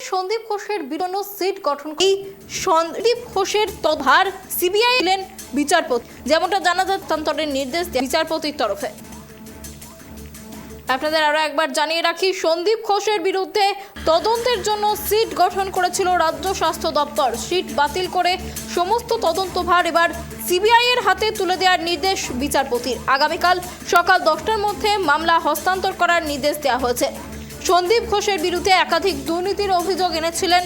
সন্দীপ ঘোষের বিরুদ্ধে সিট গঠন এই সন্দীপ ঘোষের তভার সিবিআই এলেন বিচারপতি, যেমনটা জানা যায় তদন্তের নির্দেশ বিচারপতির তরফে। আপনাদের আরো একবার জানিয়ে রাখি, সন্দীপ ঘোষের বিরুদ্ধে তদন্তের জন্য সিট গঠন করেছিল রাজ্য স্বাস্থ্য দপ্তর। সিট বাতিল করে সমস্ত তদন্তভার এবার সিবিআই এর হাতে তুলে দেওয়ার নির্দেশ বিচারপতির। আগামীকাল সকাল 10টার মধ্যে মামলা হস্তান্তর করার নির্দেশ দেওয়া হয়েছে। সন্দীপ ঘোষের বিরুদ্ধে একাধিক দুর্নীতির অভিযোগ এনেছিলেন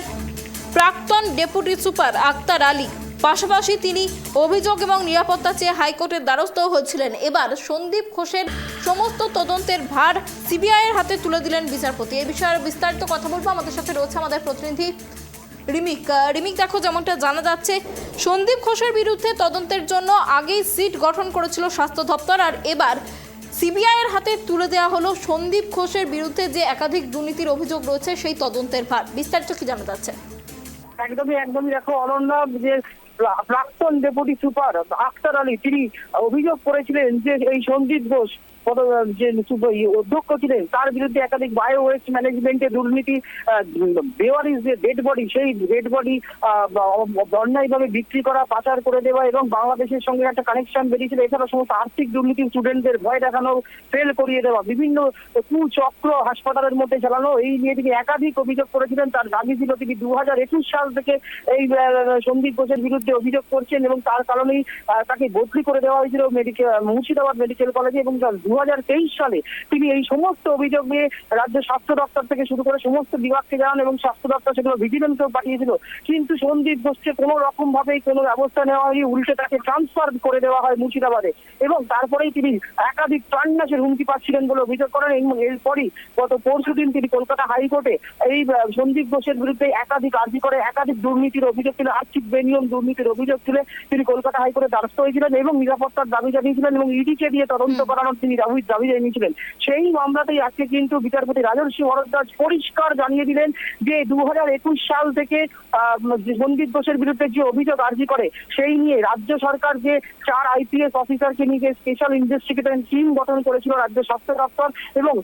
প্রাক্তন ডেপুটি সুপার আক্তার আলী। পাশাপাশি তিনি অভিযোগ এবং নিরাপত্তা চেয়ে হাইকোর্টের দ্বারস্থ হয়েছিলেন। এবার সন্দীপ ঘোষের সমস্ত তদন্তের ভার সিবিআই এর হাতে তুলে দিলেন বিচারপতি। এই বিষয়ে বিস্তারিত কথা বলবো, আমাদের সাথে রয়েছে আমাদের প্রতিনিধি রিমিক। দেখো, যেমনটা জানা যাচ্ছে সন্দীপ ঘোষের বিরুদ্ধে তদন্তের জন্য আগেই সিট গঠন করেছিল স্বাস্থ্য দপ্তর, আর এবার সিবিআই এর হাতে তুলে দেওয়া হলো সন্দীপ ঘোষের বিরুদ্ধে যে একাধিক দুর্নীতির অভিযোগ রয়েছে সেই তদন্তের ভার। বিস্তারিত কি জানা যাচ্ছে? একদমই দেখো অনন্যা, যে প্রাক্তন ডেপুটি সুপার আক্তার আলী তিনি অভিযোগ করেছিলেন যে এই সন্দীপ ঘোষ যে অধ্যক্ষ ছিলেন তার বিরুদ্ধে একাধিক বায়ো ওয়েস্ট ম্যানেজমেন্টে দুর্নীতি, বেওয়ারিশ যে ডেড বডি সেই ডেড বডি অন্যায়ভাবে বিক্রি করা, পাচার করে দেওয়া এবং বাংলাদেশের সঙ্গে একটা কানেকশন বেরিয়েছিল। এছাড়া সমস্ত আর্থিক দুর্নীতি, স্টুডেন্টদের ভয় দেখানো, ফেল করিয়ে দেওয়া, বিভিন্ন কুচক্র হাসপাতালের মধ্যে চালানো, এই নিয়ে তিনি একাধিক অভিযোগ করেছিলেন। তার দাবি ছিল তিনি 2021 সাল থেকে এই সন্দীপ ঘোষের বিরুদ্ধে অভিযোগ করছেন এবং তার কারণেই তাকে বদলি করে দেওয়া হয়েছিল মুর্শিদাবাদ মেডিকেল কলেজে। এবং 2023 সালে তিনি এই সমস্ত অভিযোগ নিয়ে রাজ্য স্বাস্থ্য দপ্তর থেকে শুরু করে সমস্ত বিভাগকে জানান এবং স্বাস্থ্য দপ্তর সেগুলো ভিজিলেন্সেও পাঠিয়েছিল। কিন্তু সন্দীপ ঘোষকে কোনো রকম ভাবেই কোনো ব্যবস্থা নেওয়া হয়নি, উল্টে তাকে ট্রান্সফার করে দেওয়া হয় মুর্শিদাবাদে। এবং তারপরেই তিনি একাধিক প্রাণনাশের হুমকি পাচ্ছিলেন বলে অভিযোগ করেন। এবং এরপরই গত পরশুদিন তিনি কলকাতা হাইকোর্টে এই সন্দীপ ঘোষের বিরুদ্ধে একাধিক দুর্নীতির অভিযোগ ছিল, আর্থিক বেনিয়ম দুর্নীতির অভিযোগ ছিল, তিনি কলকাতা হাইকোর্টে দ্বারস্থ হয়েছিলেন এবং নিরাপত্তার দাবি জানিয়েছিলেন এবং ইডিকে দিয়ে তদন্ত করানোর তিনি দাবি জানিয়েছিলেন। সেই মামলাতেই আজকে কিন্তু বিচারপতি রাজর্ষি ভরদ্বাজ পরিষ্কার জানিয়ে দিলেন যে 2021 সাল থেকে সন্দীপ ঘোষের বিরুদ্ধে যে অভিযোগ আর্জি করে সেই নিয়ে রাজ্য সরকার যে 4 IPS অফিসারকে নিয়ে স্পেশাল ইনভেস্টিগেশন টিম গঠন করেছিল রাজ্য স্বাস্থ্য দপ্তর এবং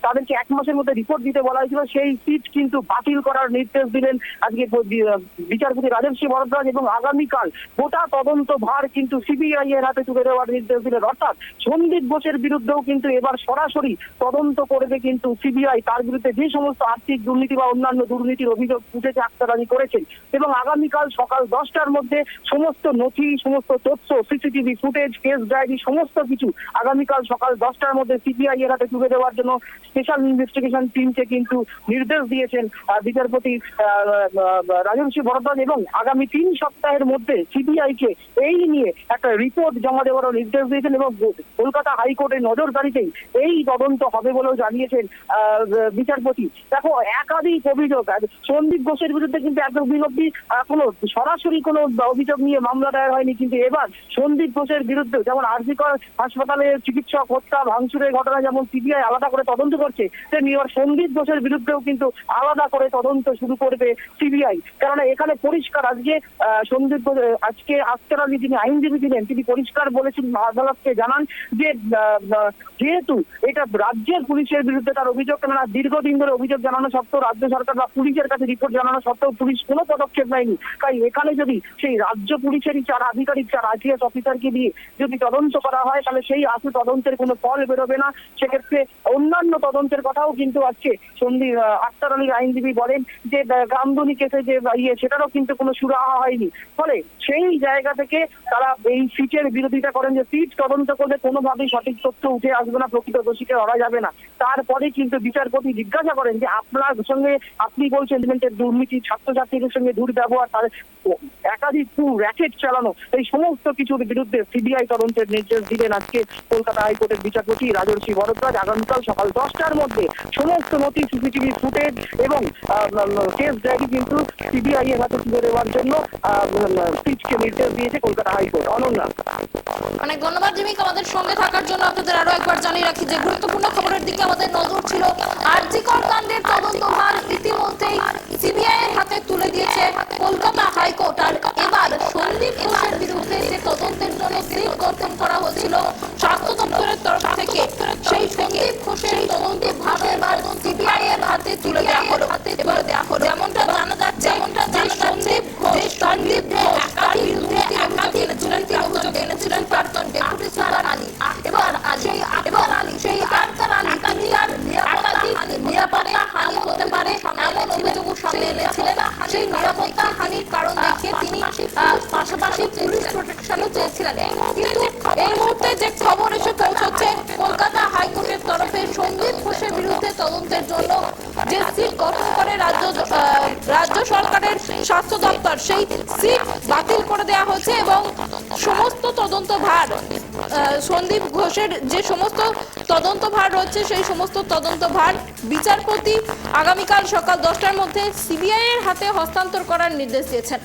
তাদেরকে 1 মাসের মধ্যে রিপোর্ট দিতে বলা হয়েছিল, সেই সিট কিন্তু বাতিল করার নির্দেশ দিলেন আজকে বিচারপতি রাজর্ষি ভরদ্বাজ এবং আগামীকাল গোটা তদন্ত ভার কিন্তু সিবিআই এর হাতে তুলে দেওয়ার নির্দেশ দিলেন। অর্থাৎ সন্দীপ ঘোষের বিরুদ্ধেও কিন্তু এবার সরাসরি তদন্ত করবে কিন্তু সিবিআই, তার বিরুদ্ধে যে সমস্ত আর্থিক দুর্নীতি বা অন্যান্য দুর্নীতির অভিযোগ উঠেছে আক্তার আলী করেছেন। এবং আগামীকাল সকাল 10টার মধ্যে সমস্ত নথি, সমস্ত তথ্য, সিসিটিভি ফুটেজ, কেস ডায়েরি সমস্ত কিছু আগামীকাল সকাল 10টার মধ্যে সিবিআই এর হাতে তুলে দেওয়ার জন্য স্পেশাল ইনভেস্টিগেশন টিমকে কিন্তু নির্দেশ দিয়েছেন বিচারপতি রাজর্ষি ভরদ্বাজ। এবং আগামী 3 সপ্তাহের মধ্যে সিবিআই কে এই নিয়ে একটা রিপোর্ট জমা দেওয়ারও নির্দেশ দিয়েছেন এবং কলকাতা হাইকোর্টের নজরদারিতেই এই তদন্ত হবে বলেও জানিয়েছেন বিচারপতি। দেখো, একাধিক অভিযোগ সন্দীপ ঘোষের বিরুদ্ধে কিন্তু এতদিন অব্দি কোনো সরাসরি কোনো অভিযোগ নিয়ে মামলা দায়ের হয়নি, কিন্তু এবার সন্দীপ ঘোষের বিরুদ্ধে যেমন আরজিকর হাসপাতালে চিকিৎসক হত্যা ভাঙচুরের ঘটনা যেমন সিবিআই আলাদা করে তদন্ত করছে, তেমনি এবার সন্দীপ ঘোষের বিরুদ্ধেও কিন্তু আলাদা করে তদন্ত শুরু করবে সিবিআই। কারণ এখানে পরিষ্কার সন্দীপ আজকে আক্তার আলী যিনি আইনজীবী ছিলেন তিনি পরিষ্কার বলেছেন, আদালতকে জানান যে যেহেতু এটা রাজ্যের পুলিশের বিরুদ্ধে তার অভিযোগ, কেননা দীর্ঘদিন ধরে অভিযোগ জানানো সত্ত্বেও রাজ্য সরকার বা পুলিশের কাছে রিপোর্ট জানানো সত্ত্বেও পুলিশ কোনো পদক্ষেপ নেয়নি, তাই এখানে যদি সেই রাজ্য পুলিশেরই 4 আধিকারিক 4 IPS অফিসারকে দিয়ে যদি তদন্ত করা হয় তাহলে সেই আসু তদন্তের কোনো ফল বেরোবে না। সেক্ষেত্রে অন্যান্য তদন্তের কথাও কিন্তু আজকে আক্তার আলীর আইনজীবী বলেন যে গামদুনি কেসে যে সেটারও কিন্তু কোনো সুরাহা হয়নি। ফলে সেই জায়গা থেকে তারা এই সিটের বিরোধিতা করেন যে সিট তদন্ত করলে কোনোভাবেই সঠিক তথ্য উঠে আসবে না, প্রকৃত দোষীকে ধরা যাবে না। তারপরে কিন্তু বিচারপতি জিজ্ঞাসা করেন যে আপনার সঙ্গে আপনি বলছেন দুর্নীতি, ছাত্রছাত্রীদের সঙ্গে দুর্ব্যবহার, তার একাধিক র্যাকেট চালানো, এই সমস্ত কিছুর বিরুদ্ধে সিবিআই তদন্তের নির্দেশ দিলেন আজকে কলকাতা হাইকোর্টের বিচারপতি রাজর্ষি ভরদ্বাজ। আগামীকাল সকাল 10টার মধ্যে সমস্ত নথি, সিসিটিভি ফুটেজ এবং কেস ডায়েরি কিন্তু সিবিআই এর হাতে তুলে দেওয়ার জন্য সিটকে নির্দেশ দিয়েছে কলকাতা হাইকোর্ট। অনন্যা, অনেক ধন্যবাদ রিমিক আমাদের সঙ্গে থাকার জন্য। আপনাদের আরো একবার জানিয়ে রাখি যে গুরুত্বপূর্ণ খবরের দিকে আমাদের নজর ছিল। আরজিকর কাণ্ডের তদন্তভার ইতিমধ্যেই সিবিআই এর হাতে তুলে দিয়েছে কলকাতা হাইকোর্ট। আর এবার সন্দীপ ঘোষের বিরুদ্ধে যে তদন্তের জন্য সিট গঠন করা হয়েছিল স্বাস্থ্য দপ্তরের তরফ থেকে, সেই সন্দীপ ঘোষের তদন্ত ভার এবার সিবিআই এর হাতে তুলে দেওয়া হলো। যেমনটা জানা যাচ্ছে যে সন্দীপ ঘোষ তার বিরুদ্ধে একাধিক অভিযোগ এনেছিলেন প্রাক্তন ডেপুটি সুপার আলী। এবার সেই আক্তার আলী তিনি আর নিরাপত্তা হানি হতে পারে এমন অভিযোগও সামনে এনেছিলেন। সেই নিরাপত্তা হানির কারণ দেখিয়ে তিনি পাশাপাশি পুলিশ প্রোটেকশনও চেয়েছিলেন। এই মুহূর্তে যে খবর এসে পৌঁছচ্ছে কলকাতা হাইকোর্টের তরফে সন্দীপ ঘোষের বিরুদ্ধে তদন্তের জন্য যে সিট গঠন করে রাজ্য সরকারের স্বাস্থ্য দপ্তর, সেই সিট বাতিল করে দেওয়া হয়েছে এবং সমস্ত তদন্ত ভার সন্দীপ ঘোষের যে সমস্ত তদন্ত ভার রয়েছে সেই সমস্ত তদন্ত ভার বিচারপতি আগামীকাল সকাল 10টার মধ্যে সিবিআই এর হাতে হস্তান্তর করার নির্দেশ দিয়েছেন।